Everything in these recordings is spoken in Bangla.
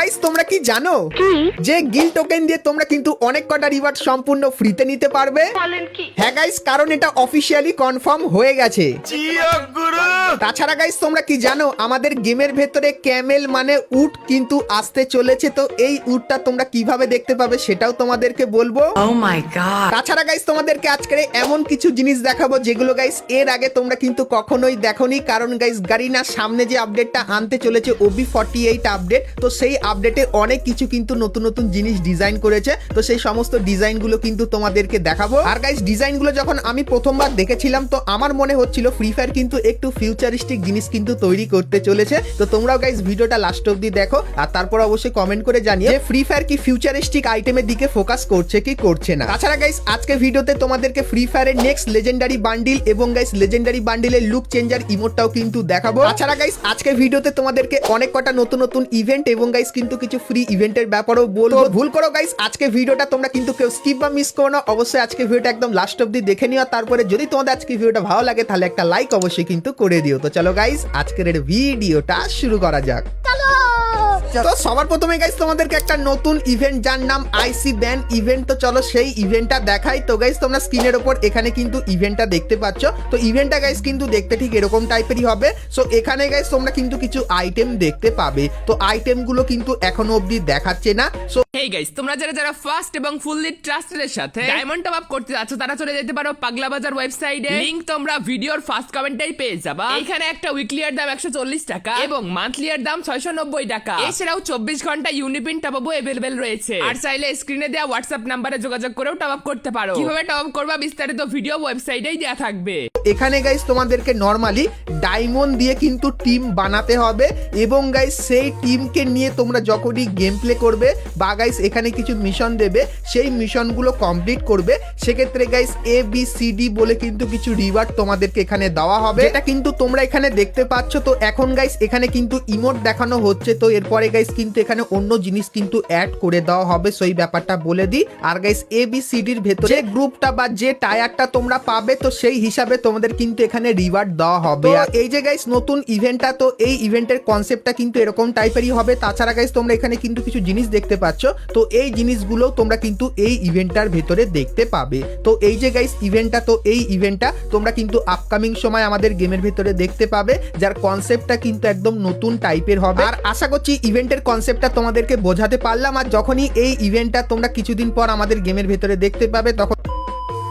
গাইস তোমরা কি জানো যে গিল টোকেন দিয়ে তোমরা কিন্তু অনেক কটা রিওয়ার্ড সম্পূর্ণ ফ্রিতে নিতে পারবে? হ্যাঁ গাইস, কারণ এটা অফিসিয়ালি কনফার্ম হয়ে গেছে। তাছাড়া গাইস তোমরা কি জানো আমাদের গেমের ভেতরে ক্যামেল মানে উট কিন্তু আসতে চলেছে। তো এই উটটা তোমরা কিভাবে দেখতে পাবে সেটাও তোমাদেরকে বলবো। তাছাড়া গাইস তোমাদেরকে আজকে এমন কিছু জিনিস দেখাবো যেগুলো গাইস এর আগে তোমরা কিন্তু কখনোই দেখোনি। কারণ গাইস গারিনার সামনে যে আপডেটটা আনতে চলেছে OB48 আপডেট, তো সেই আপডেটে অনেক কিছু কিন্তু নতুন নতুন জিনিস ডিজাইন করেছে। তো সেই সমস্ত ডিজাইন গুলো কিন্তু তোমাদেরকে দেখাবো। আর গাইস ডিজাইন গুলো যখন আমি প্রথমবার দেখেছিলাম তো আমার মনে হচ্ছিল ফ্রি ফায়ার কিন্তু একটু ফিউচারিস্টিক জিনিস কিন্তু তৈরি করতে চলেছে। তো তোমরাও গাইস ভিডিওটা লাস্ট অবধি দেখো আর তারপর অবশ্যই কমেন্ট করে জানিও যে ফ্রি ফায়ার কি ফিউচারিস্টিক আইটেমের দিকে ফোকাস করছে কি করছে না। তাছাড়া গাইস আজকে ভিডিওতে তোমাদেরকে ফ্রি ফায়ারের নেক্সট লেজেন্ডারি বান্ডিল এবং গাইস লেজেন্ডারি বান্ডিলের লুক চেঞ্জার ইমোটটাও কিন্তু দেখাবো। তাছাড়া গাইস আজকে ভিডিওতে তোমাদেরকে অনেক কটা নতুন নতুন ইভেন্ট এবং গাইস কিন্তু কিছু ফ্রি ইভেন্টের ব্যাপারেও বলবো। ভুল করো গাইস আজকে ভিডিওটা তোমরা কিন্তু কেউ স্কিপ বা মিস করো না, অবশ্যই আজকে ভিডিওটা একদম লাস্ট অবধি দেখে নিও। তারপরে যদি তোমাদের আজকে ভিডিওটা ভালো লাগে তাহলে একটা লাইক অবশ্যই কিন্তু করে দিও। তো চলো গাইস আজকের ভিডিওটা শুরু করা যাক। তো সবার প্রথমে গাইস তোমাদেরকে একটা নতুন ইভেন্ট যার নাম আইসি ব্যান ইভেন্ট। তো চলো সেই ইভেন্টটা দেখাই। তো গাইস তোমরা স্ক্রিনের উপর এখানে কিন্তু ইভেন্টটা দেখতে পাচ্ছ। তো ইভেন্টটা গাইস কিন্তু দেখতে ঠিক এরকম টাইপেরই হবে। সো এখানে গাইস তোমরা কিন্তু কিছু আইটেম দেখতে পাবে। তো আইটেমগুলো কিন্তু এখনো অবধি দেখাচ্ছে না। সো হেই গাইস, তোমরা যারা ফার্স্ট এবং ফুললি ট্রাস্টেড এর সাথে ডায়মন্ড টপ আপ করতে যাচ্ছ তারা চলে যেতে পারো পাগলা বাজার ওয়েবসাইটে। লিংক তোমরা ভিডিওর ফার্স্ট কমেন্টেই পেয়ে যাবা। এখানে একটা উইকলি এর দাম 140 টাকা এবং মান্থলি এর দাম 690 টাকা। এছাড়াও 24 ঘন্টা ইউনিপিন টপ আপও अवेलेबल রয়েছে। আর চাইলে স্ক্রিনে দেওয়া হোয়াটসঅ্যাপ নম্বরে যোগাযোগ করেও টপ আপ করতে পারো। কিভাবে টপ আপ করবা বিস্তারিত ভিডিও ওয়েবসাইটেই দেয়া থাকবে। এখানে গাইস তোমাদেরকে নরমালি ডায়মন্ড দিয়ে কিন্তু টিম বানাতে হবে এবং গাইস সেই টিমকে নিয়ে তোমরা যখনই গেম প্লে করবে বা গাইস এখানে কিছু মিশন দেবে সেই মিশনগুলো কমপ্লিট করবে, সেক্ষেত্রে গাইস ABCD বলে কিন্তু কিছু রিওয়ার্ড তোমাদেরকে এখানে দেওয়া হবে। এটা কিন্তু তোমরা এখানে দেখতে পাচ্ছ। তো এখন গাইস এখানে কিন্তু ইমোট দেখানো হচ্ছে। তো এরপরে গাইস কিন্তু এখানে অন্য জিনিস কিন্তু অ্যাড করে দেওয়া হবে। সেই ব্যাপারটা বলে দিই। আর গাইস ABCDর ভেতরে যে গ্রুপটা বা যে টায়ারটা তোমরা পাবে তো সেই হিসাবে তোমাদের কিন্তু এখানে রিওয়ার্ড দেওয়া হবে। আর এই যে গাইস নতুন ইভেন্টটা, তো এই ইভেন্টের কনসেপ্টটা কিন্তু এরকম টাইপেরই হবে। তাছাড়া গাইস তোমরা এখানে কিন্তু কিছু জিনিস দেখতে পাচ্ছ। তো এই জিনিসগুলো তোমরা কিন্তু এই ইভেন্টটার ভেতরে দেখতে পাবে। তো এই যে গাইস ইভেন্টটা, তো এই ইভেন্টটা তোমরা কিন্তু আপকামিং সময় আমাদের গেমের ভেতরে দেখতে পাবে, যার কনসেপ্টটা কিন্তু একদম নতুন টাইপের হবে। আর আশা করছি ইভেন্টের কনসেপ্টটা তোমাদেরকে বোঝাতে পারলাম। আর যখনই এই ইভেন্টটা তোমরা কিছুদিন পর আমাদের গেমের ভেতরে দেখতে পাবে তখন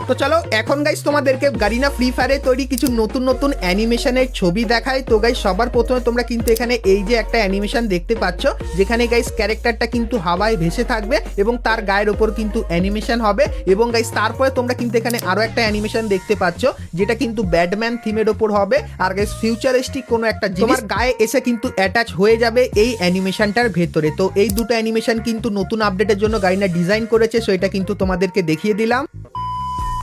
তো চলো এখন গাইস তোমাদেরকে গারিনা ফ্রি ফায়ারে তৈরি কিছু নতুন নতুন অ্যানিমেশনের ছবি দেখায়। তো গাইস সবার প্রথমে তোমরা কিন্তু এখানে এই যে একটা অ্যানিমেশন দেখতে পাচ্ছ যেখানে গাইস ক্যারেক্টারটা কিন্তু হাওয়ায় ভেসে থাকবে এবং তার গায়ের ওপর কিন্তু অ্যানিমেশন হবে। এবং গাইস তারপরে তোমরা কিন্তু এখানে আরো একটা অ্যানিমেশন দেখতে পাচ্ছ যেটা কিন্তু ব্যাটম্যান থিমের ওপর হবে। আর গাইস ফিউচারিস্টিক কোনো একটা জিনিস তোমার গায়ে এসে কিন্তু অ্যাটাচ হয়ে যাবে এই অ্যানিমেশনটার ভেতরে। তো এই দুটো অ্যানিমেশন কিন্তু নতুন আপডেটের জন্য গারিনা ডিজাইন করেছে। সো এটা কিন্তু তোমাদেরকে দেখিয়ে দিলাম।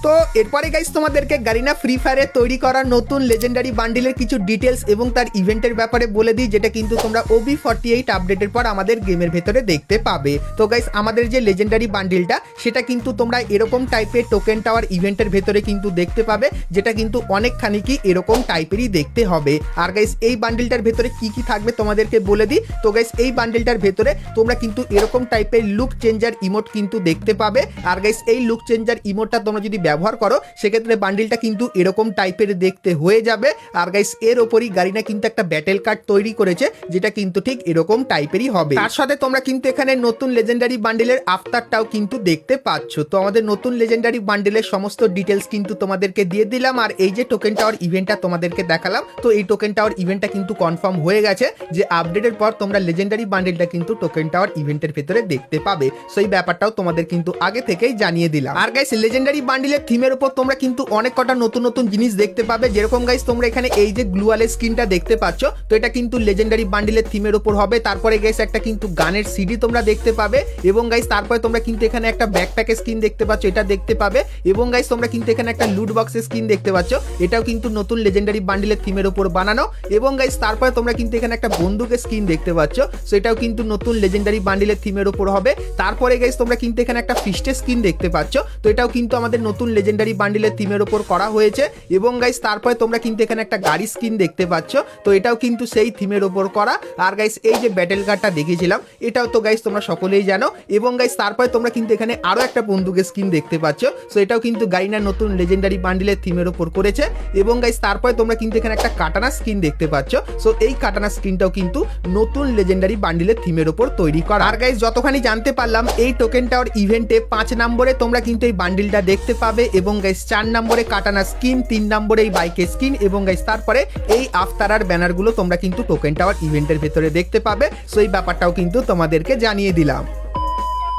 তো এরপরে গাইস তোমাদেরকে গারিনা ফ্রি ফায়ারে তৈরি করা নতুন লেজেন্ডারি বান্ডিলের কিছু ডিটেলস এবং তার ইভেন্টের ব্যাপারে বলে দিই, যেটা কিন্তু তোমরা OB48 আপডেটের পর আমাদের গেমের ভেতরে দেখতে পাবে। তো গাইস আমাদের যে লেজেন্ডারি বান্ডিলটা সেটা কিন্তু তোমরা এরকম টাইপের টোকেন টাওয়ার ইভেন্টের ভেতরে কিন্তু দেখতে পাবে, যেটা কিন্তু অনেকখানি কি এরকম টাইপেরই দেখতে হবে। আর গাইস এই বান্ডিলটার ভেতরে কি কি থাকবে তোমাদেরকে বলে দিই। তো গাইস এই বান্ডিলটার ভেতরে তোমরা কিন্তু এরকম টাইপের লুক চেঞ্জার ইমোট কিন্তু দেখতে পাবে। আর গাইস এই লুক চেঞ্জার ইমোটটা তোমরা যদি ব্যবহার করো সেক্ষেত্রে বান্ডিলটা কিন্তু এরকম টাইপের দেখতে হয়ে যাবে। আর গাইস এর উপরই গারিনা কিন্তু একটা ব্যাটেল কার্ড তৈরি করেছে যেটা কিন্তু ঠিক এরকম টাইপেরই হবে। তার সাথে তোমরা কিন্তু এখানে নতুন লেজেন্ডারি বান্ডিলের আফতারটাও কিন্তু দেখতে পাচ্ছ। তো আমাদের নতুন লেজেন্ডারি বান্ডিলের সমস্ত ডিটেলস কিন্তু তোমাদেরকে দিয়ে দিলাম। আর এই যে টোকেন টাওয়ার ইভেন্টটা তোমাদেরকে দেখালাম, তো এই টোকেন টাওয়ার ইভেন্টটা কিন্তু কনফার্ম হয়ে গেছে যে আপডেটের পর তোমরা লেজেন্ডারি বান্ডিলটা কিন্তু টোকেন টাওয়ার ইভেন্টের ভেতরে দেখতে পাবে। সেই ব্যাপারটাও তোমাদের কিন্তু আগে থেকেই জানিয়ে দিলাম। আর গাইস লেজেন্ডারি বান্ডিলের থিমের উপর তোমরা কিন্তু অনেক কটা নতুন নতুন জিনিস দেখতে পাবে। যেরকম গাইস তোমরা এখানে এই যে গ্লুয়ালের স্কিনটা দেখতে পাচ্ছ, তো এটা কিন্তু লেজেন্ডারি বান্ডিলের থিমের উপর হবে। তারপরে গাইস একটা কিন্তু গানের সিডি তোমরা দেখতে পাবে এবং গাইস তারপরে তোমরা কিন্তু এখানে একটা ব্যাকপ্যাকের স্কিন দেখতে পাচ্ছ, এটা দেখতে পাবে। এবং গাইস তোমরা কিন্তু এখানে একটা লুট বক্সের স্কিন দেখতে পাচ্ছ, এটাও কিন্তু নতুন লেজেন্ডারি বান্ডিলের থিমের উপর বানানো। এবং গাইস তারপরে তোমরা কিন্তু এখানে একটা বন্দুকের স্কিন দেখতে পাচ্ছ, সো এটাও কিন্তু নতুন লেজেন্ডারি বান্ডিলের থিমের উপর হবে। তারপরে গাইস তোমরা কিন্তু এখানে একটা ফিস্টের স্কিন দেখতে পাচ্ছ, তো এটাও কিন্তু আমাদের নতুন লেজেন্ডারি বান্ডিলের থিমের ওপর করা হয়েছে এবং গাইস তারপরে তোমরা কিন্তু এখানে একটা গাড়ি স্কিন দেখতে পাচ্ছ, তো এটাও কিন্তু সেই থিমের ওপর করা। আর গাইস এই যে ব্যাটেল কার্ডটা দেখিয়েছিলাম এটাও তো গাইস তোমরা সকলেই জানো। এবং গাইস তারপরে তোমরা কিন্তু এখানে আরো একটা বন্দুকের স্কিন দেখতে পাচ্ছ, সো এটাও কিন্তু গারিনার নতুন লেজেন্ডারি বান্ডিলের থিমের ওপর করেছে। এবং গাইস তারপরে তোমরা কিন্তু এখানে একটা কাটানা স্কিন দেখতে পাচ্ছ, সো এই কাটানা স্কিনটাও কিন্তু নতুন লেজেন্ডারি বান্ডিলের থিমের ওপর তৈরি করা। আর গাইস যতখানি জানতে পারলাম এই টোকেন টাওয়ার ইভেন্টে 5 নম্বরে তোমরা কিন্তু এই বান্ডিলটা দেখতে পাবে এবং গাইস 4 নম্বরে কাটানা স্কিন, 3 নম্বরে এই বাইকের স্কিন এবং গাইস তারপরে এই আফতারার ব্যানারগুলো তোমরা কিন্তু টোকেন টাওয়ার ইভেন্টের ভেতরে দেখতে পাবে। সো এই ব্যাপারটাও কিন্তু তোমাদেরকে জানিয়ে দিলাম।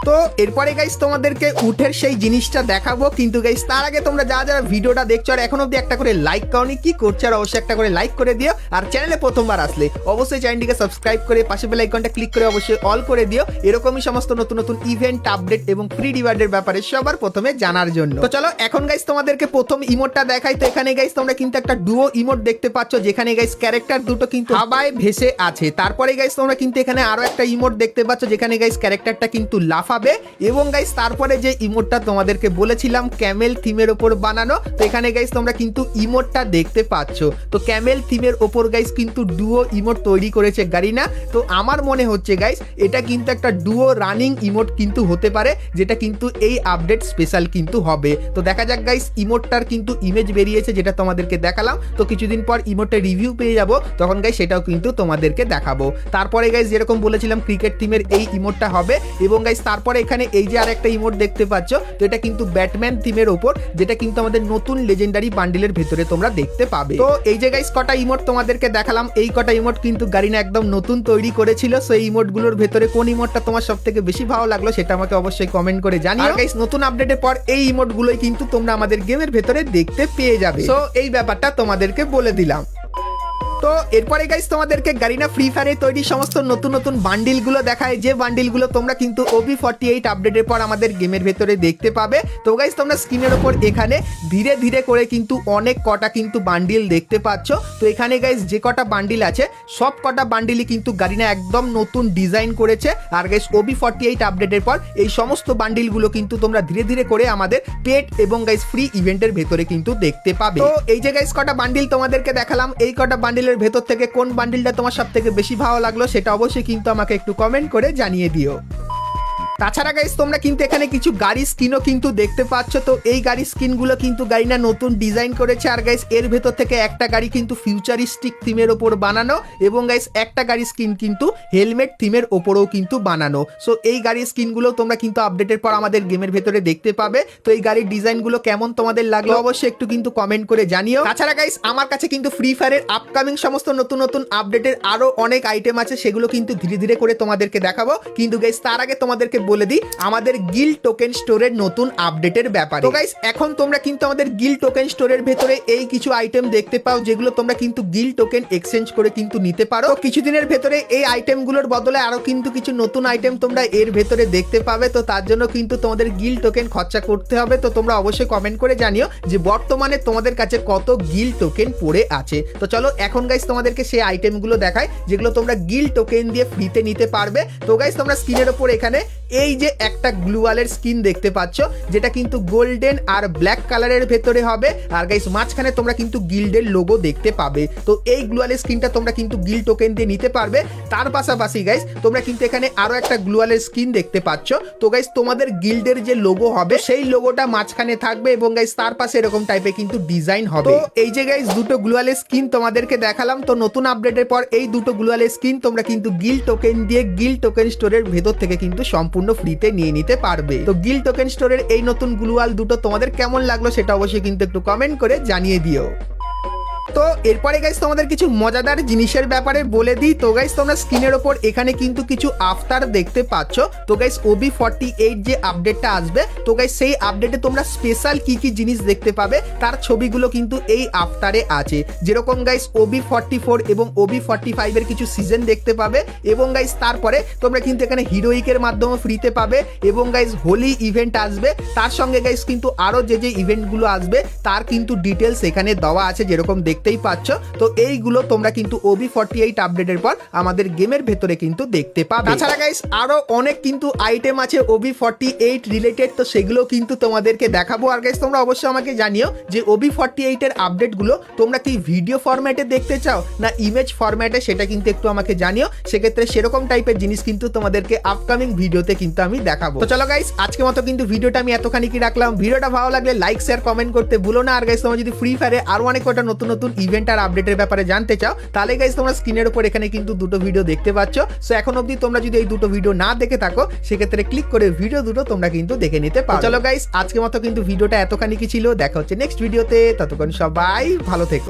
তো এরপরে গাইস তোমাদেরকে উঠের সেই জিনিসটা দেখাবো, কিন্তু গাইস তার আগে তোমরা যারা ভিডিওটা দেখছো আর এখন অব্দি একটা করে লাইক করনি, কি করছো আর অবশ্যই একটা করে লাইক করে দিও। আর চ্যানেলে প্রথমবার আসলে অবশ্যই চ্যানেলটিকে সাবস্ক্রাইব করে পাশে বেল আইকনটা ক্লিক করে অবশ্যই অল করে দিও, এরকমই সমস্ত নতুন নতুন ইভেন্ট আপডেট এবং ফ্রি রিওয়ার্ডের ব্যাপারে সবার প্রথমে জানার জন্য। তো চলো এখন গাইস তোমাদেরকে প্রথম ইমোটটা দেখাই। তো এখানে গাইস তোমরা কিন্তু একটা ডুও ইমোট দেখতে পাচ্ছ, যেখানে গাইস ক্যারেক্টার দুটো কিন্তু হাওয়ায় ভেসে আছে। তারপরে গাইস তোমরা কিন্তু এখানে আরো একটা ইমোট দেখতে পাচ্ছ, যেখানে গাইস ক্যারেক্টারটা কিন্তু লাফাবে। এবং গাইস তারপরে যে ইমোটটা তোমাদেরকে বলেছিলাম ক্যামেল থিমের ওপর বানানো, তো এখানে গাইস তোমরা কিন্তু ইমোটটা দেখতে পাচ্ছ। তো ক্যামেল থিমের ওপর গাইস কিন্তু ডুও ইমোট তৈরি করেছে গারিনা। তো আমার মনে হচ্ছে গাইস এটা কিন্তু একটা ডুও রানিং ইমোট কিন্তু হতে পারে, যেটা কিন্তু এই আপডেট স্পেশাল কিন্তু হবে। তো দেখা যাক গাইস, ইমোটটার কিন্তু ইমেজ বেরিয়েছে যেটা তোমাদেরকে দেখালাম। তো কিছুদিন পর ইমোটের রিভিউ পেয়ে যাব, তখন গাইস সেটাও কিন্তু তোমাদেরকে দেখাবো। তারপরে গাইস যেরকম বলেছিলাম ক্রিকেট থিমের এই ইমোটটা হবে। এবং গাইস তারপরে এখানে এই যে আর একটা ইমোট দেখতে পাচ্ছ, তো এটা কিন্তু ব্যাটম্যান থিমের ওপর, যেটা কিন্তু আমাদের নতুন লেজেন্ডারি বান্ডিলের ভেতরে তোমরা দেখতে পাবে। তো এই যে গাইস কটা ইমোট তোমাদেরকে দেখালাম, এই কটা ইমোট কিন্তু গারিনা একদম নতুন তৈরি করেছিল। সো এই ইমোটগুলোর ভেতরে কোন ইমোটটা তোমার সবথেকে বেশি ভালো লাগলো সেটা আমাকে অবশ্যই কমেন্ট করে জানিও। আর গাইস নতুন আপডেটের পর এই ইমোটগুলোই কিন্তু তোমরা আমাদের গেমের ভেতরে দেখতে পেয়ে যাবে। সো এই ব্যাপারটা তোমাদেরকে বলে দিলাম। তো এরপরে গাইস তোমাদেরকে গারিনা ফ্রি ফায়ারে তৈরি সমস্ত নতুন নতুন বান্ডিলগুলো দেখায়, যে বান্ডিলগুলো তোমরা কিন্তু OB48 আপডেটের পর আমাদের গেমের ভেতরে দেখতে পাবে। তো গাইস তোমরা স্ক্রিনের ওপর এখানে ধীরে ধীরে করে কিন্তু অনেক কটা কিন্তু বান্ডিল দেখতে পাচ্ছ। তো এখানে গাইস যে কটা বান্ডিল আছে সব কটা বান্ডিলই কিন্তু গারিনা একদম নতুন ডিজাইন করেছে। আর গাইস OB48 আপডেটের পর এই সমস্ত বান্ডিলগুলো কিন্তু তোমরা ধীরে ধীরে করে আমাদের পেট এবং গাইস ফ্রি ইভেন্টের ভেতরে কিন্তু দেখতে পাবে। তো এই যে গাইস কটা বান্ডিল তোমাদেরকে দেখালাম, এই কটা বান্ডিল ভেতর থেকে কোন বান্ডিলটা তোমার সব থেকে বেশি ভালো লাগলো সেটা অবশ্যই কিন্তু আমাকে একটু কমেন্ট করে জানিয়ে দিও। তাছাড়া গাইস তোমরা কিন্তু এখানে কিছু গাড়ি স্কিনও কিন্তু দেখতে পাচ্ছ। তো এই গাড়ি স্কিনগুলো কিন্তু গারিনা নতুন ডিজাইন করেছে। আর গাইস এর ভেতর থেকে একটা গাড়ি কিন্তু ফিউচারিস্টিক থিমের ওপর বানানো এবং গাইস একটা গাড়ি স্কিন কিন্তু হেলমেট থিমের ওপরেও কিন্তু বানানো। সো এই গাড়ির স্কিনগুলো তোমরা কিন্তু আপডেটের পর আমাদের গেমের ভেতরে দেখতে পাবে। তো এই গাড়ির ডিজাইনগুলো কেমন তোমাদের লাগলো অবশ্যই একটু কিন্তু কমেন্ট করে জানিও। তাছাড়া গাইস আমার কাছে কিন্তু ফ্রি ফায়ারের আপকামিং সমস্ত নতুন নতুন আপডেটের আরো অনেক আইটেম আছে, সেগুলো কিন্তু ধীরে ধীরে করে তোমাদেরকে দেখাবো। কিন্তু গাইস তার আগে তোমাদেরকে বলে দিই আমাদের গিল্ড টোকেন স্টোরের নতুন আপডেটের ব্যাপারে। তো গাইস এখন তোমরা কিন্তু আমাদের গিল্ড টোকেন স্টোরের ভেতরে এই কিছু আইটেম দেখতে পাও, যেগুলো তোমরা কিন্তু গিল্ড টোকেন এক্সচেঞ্জ করে কিন্তু নিতে পারো। কিছুদিনের ভেতরে এই আইটেমগুলোর বদলে আরো কিন্তু কিছু নতুন আইটেম তোমরা এর ভেতরে দেখতে পাবে। তো তার জন্য কিন্তু তোমাদের গিল্ড টোকেন খরচা করতে হবে। তো তোমরা অবশ্যই কমেন্ট করে জানিও যে বর্তমানে তোমাদের কাছে কত গিল্ড টোকেন পড়ে আছে। তো চলো এখন গাইস তোমাদেরকে সেই আইটেমগুলো দেখাই যেগুলো তোমরা গিল্ড টোকেন দিয়ে ফ্রিতে নিতে পারবে। তো গাইস তোমরা স্ক্রিনের উপর এখানে এই যে একটা গ্লুয়ালের স্কিন দেখতে পাচ্ছ, যেটা কিন্তু গোল্ডেন আর ব্ল্যাক কালারের ভেতরে হবে। আর গাইস মাঝখানে তোমরা কিন্তু গিল্ডের লোগো দেখতে পাবে। তো এই গ্লুয়ালের স্কিনটা তোমরা কিন্তু গিল্ড টোকেন দিয়ে নিতে পারবে। তার পাশাপাশি গাইস তোমরা কিন্তু এখানে আরো একটা গ্লুয়ালের স্কিন দেখতে পাচ্ছ। তো গাইস তোমাদের গিল্ডের যে লোগো হবে সেই লোগোটা মাঝখানে থাকবে এবং গাইস তার পাশে এরকম টাইপের কিন্তু ডিজাইন হবে। তো এই যে গাইস দুটো গ্লুয়ালের স্কিন তোমাদেরকে দেখালাম। তো নতুন আপডেটের পর এই দুটো গ্লুয়ালের স্কিন তোমরা কিন্তু গিল্ড টোকেন দিয়ে গিল্ড টোকেন স্টোরের ভেতর থেকে কিন্তু সম্পূর্ণ ফ্রিতে নিয়ে নিতে পারবে। তো গিল্ড টোকেন স্টোরের এই নতুন গ্লুয়াল দুটো তোমাদের কেমন লাগলো সেটা অবশ্যই কিন্তু একটু কমেন্ট করে জানিয়ে দিও। তো এরপরে গাইস তোমাদের কিছু মজাদার জিনিসের ব্যাপারে বলে দিই। তো গাইস তোমরা স্ক্রিনের ওপর এখানে কিন্তু কিছু আফতার দেখতে পাচ্ছ। তো গাইস OB48 যে আপডেটটা আসবে, তো গাইস সেই আপডেটে তোমরা স্পেশাল কি কি জিনিস দেখতে পাবে তার ছবিগুলো কিন্তু এই আফতারে আছে। যেরকম গাইস OB44 এবং OB45 এর কিছু সিজন দেখতে পাবে এবং গাইস তারপরে তোমরা কিন্তু এখানে হিরোইকের মাধ্যমে ফ্রিতে পাবে এবং গাইস হোলি ইভেন্ট আসবে। তার সঙ্গে গাইস কিন্তু আরো যে যে ইভেন্টগুলো আসবে তার কিন্তু ডিটেলস এখানে দেওয়া আছে, যেরকম দেখতেই পাচ্ছ। তো এইগুলো তোমরা কিন্তু OB48 আপডেটের পর আমাদের গেমের ভেতরে কিন্তু দেখতে পাবে। তাছাড়া গাইস আরো অনেক কিন্তু আইটেম আছে OB48 রিলেটেড, তো সেগুলো কিন্তু তোমাদেরকে দেখাবো। আর গাইস তোমরা অবশ্যই আমাকে জানিও যে OB48 এর আপডেটগুলো তোমরা কি ভিডিও ফরম্যাটে দেখতে চাও না ইমেজ ফরম্যাটে, সেটা কিন্তু একটু আমাকে জানিও। সেক্ষেত্রে সেরকম টাইপের জিনিস কিন্তু তোমাদেরকে আপকামিং ভিডিওতে কিন্তু আমি দেখাবো। তো চলো গাইস আজকে মতো কিন্তু ভিডিওটা আমি এতখানি কি রাখলাম। ভিডিওটা ভালো লাগলে লাইক শেয়ার কমেন্ট করতে ভুলো না। আর গাইস তোমরা যদি ফ্রি ফায়ারে আরো অনেক কটা নতুন নতুন ইভেন্ট আর আপডেটের ব্যাপারে জানতে চাও তাহলে গাইস তোমরা স্ক্রিনের উপর এখানে কিন্তু দুটো ভিডিও দেখতে পাচ্ছ। সো এখন অবধি তোমরা যদি এই দুটো ভিডিও না দেখে থাকো সেক্ষেত্রে ক্লিক করে ভিডিও দুটো তোমরা কিন্তু দেখে নিতে পারো। চলো গাইস আজকে মতো কিন্তু ভিডিওটা এতখানি কি ছিল, দেখা হচ্ছে নেক্সট ভিডিওতে। ততক্ষণ সবাই ভালো থেকো।